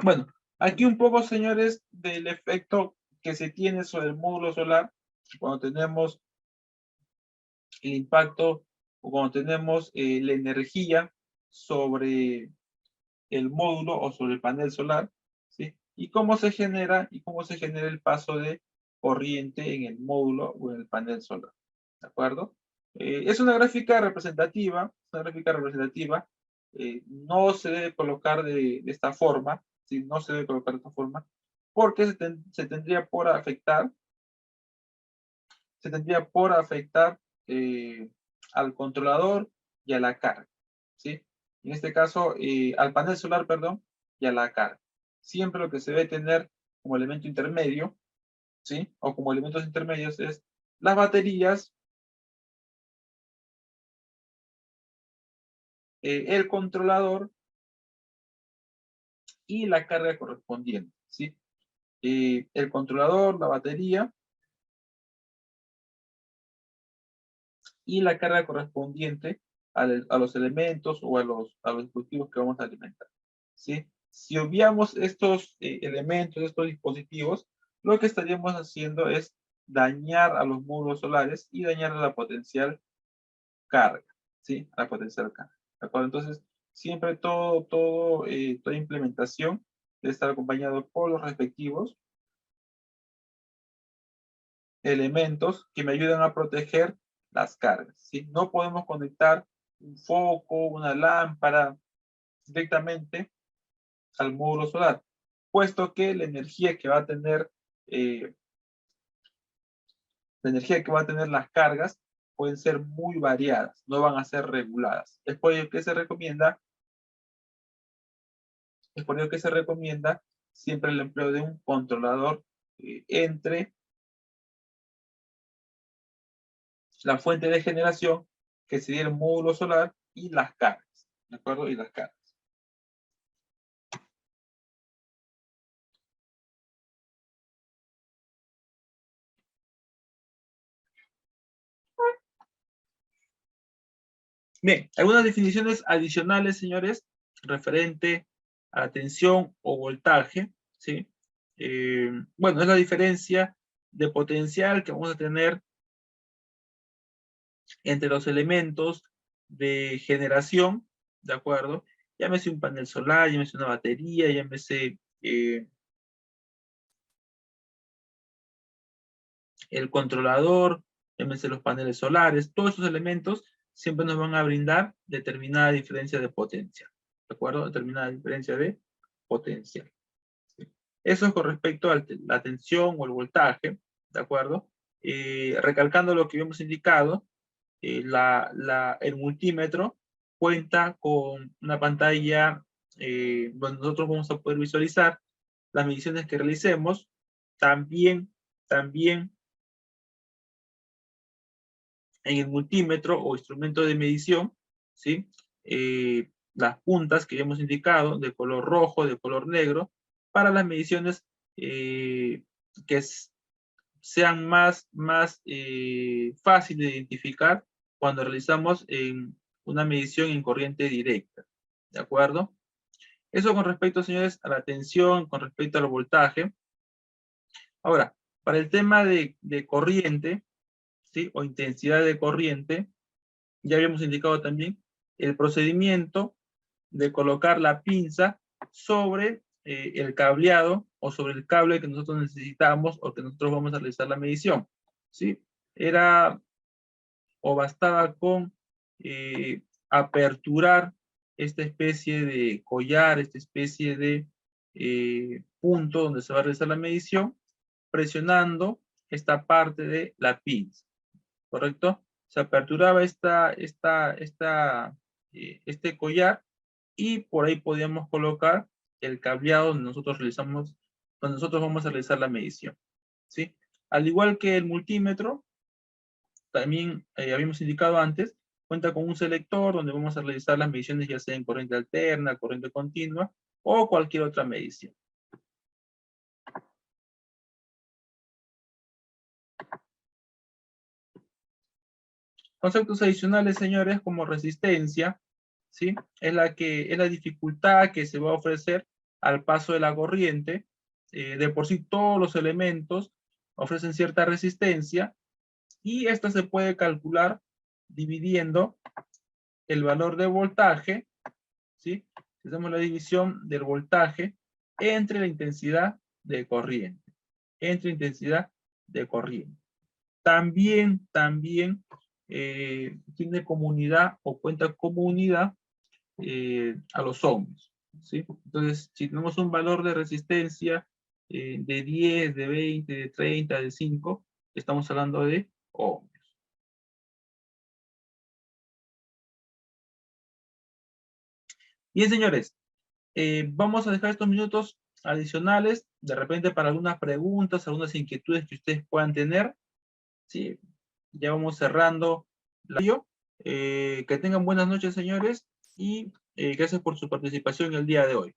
Bueno, aquí un poco, señores, del efecto que se tiene sobre el módulo solar cuando tenemos el impacto o cuando tenemos la energía sobre el módulo o sobre el panel solar, ¿sí? Y cómo se genera el paso de corriente en el módulo o en el panel solar, ¿de acuerdo? Es una gráfica representativa, no se debe colocar de esta forma, ¿sí? No se debe colocar de esta forma, porque se tendría por afectar, eh, al controlador y a la carga, ¿sí? En este caso, al panel solar, perdón, y a la carga. Siempre lo que se debe tener como elemento intermedio, ¿sí? O como elementos intermedios es las baterías, el controlador y la carga correspondiente, ¿sí? El controlador, la batería y la carga correspondiente a los elementos o a los dispositivos que vamos a alimentar, ¿sí? Si obviamos estos elementos, estos dispositivos, lo que estaríamos haciendo es dañar a los módulos solares y dañar a la potencial carga, ¿sí? A la potencial carga, ¿de acuerdo? Entonces, siempre toda implementación debe estar acompañado por los respectivos elementos que me ayudan a proteger las cargas, ¿sí? No podemos conectar un foco, una lámpara directamente al módulo solar, puesto que eh, la energía que va a tener las cargas pueden ser muy variadas, no van a ser reguladas. Es por ello que se recomienda siempre el empleo de un controlador entre la fuente de generación, que sería el módulo solar, y las cargas, ¿de acuerdo? Y las cargas. Bien, algunas definiciones adicionales, señores, referente a la tensión o voltaje, ¿sí? Bueno, es la diferencia de potencial que vamos a tener entre los elementos de generación, ¿de acuerdo? Llámese un panel solar, llámese una batería, llámese el controlador, llámese los paneles solares, todos esos elementos siempre nos van a brindar determinada diferencia de potencia, ¿de acuerdo? Determinada diferencia de potencia. Eso es con respecto a la tensión o el voltaje, ¿de acuerdo? Recalcando lo que habíamos indicado, el multímetro cuenta con una pantalla donde nosotros vamos a poder visualizar las mediciones que realicemos. También en el multímetro o instrumento de medición, ¿sí? Las puntas que ya hemos indicado, de color rojo, de color negro, para las mediciones que sean más fáciles de identificar cuando realizamos una medición en corriente directa, ¿de acuerdo? Eso con respecto, señores, a la tensión, con respecto al voltaje. Ahora, para el tema de corriente, ¿sí? O intensidad de corriente, ya habíamos indicado también el procedimiento de colocar la pinza sobre el cableado o sobre el cable que nosotros necesitamos o que nosotros vamos a realizar la medición, ¿sí? Era o bastaba con aperturar esta especie de collar, esta especie de punto donde se va a realizar la medición, presionando esta parte de la pinza, ¿correcto? Se aperturaba este collar y por ahí podíamos colocar el cableado donde nosotros vamos a realizar la medición, ¿sí? Al igual que el multímetro, también habíamos indicado antes, cuenta con un selector donde vamos a realizar las mediciones ya sea en corriente alterna, corriente continua o cualquier otra medición. Conceptos adicionales, señores, como resistencia, ¿sí? Es la dificultad que se va a ofrecer al paso de la corriente. De por sí todos los elementos ofrecen cierta resistencia y esta se puede calcular dividiendo el valor de voltaje, ¿sí? Hacemos la división del voltaje entre la intensidad de corriente. Entre intensidad de corriente. También tiene como unidad o cuenta como unidad a los ohmios, ¿sí? Entonces, si tenemos un valor de resistencia de 10, de 20, de 30, de 5, estamos hablando de ohmios. Bien, señores, vamos a dejar estos minutos adicionales, de repente para algunas preguntas, algunas inquietudes que ustedes puedan tener, ¿sí? Ya vamos cerrando la video. Que tengan buenas noches, señores, y gracias por su participación el día de hoy.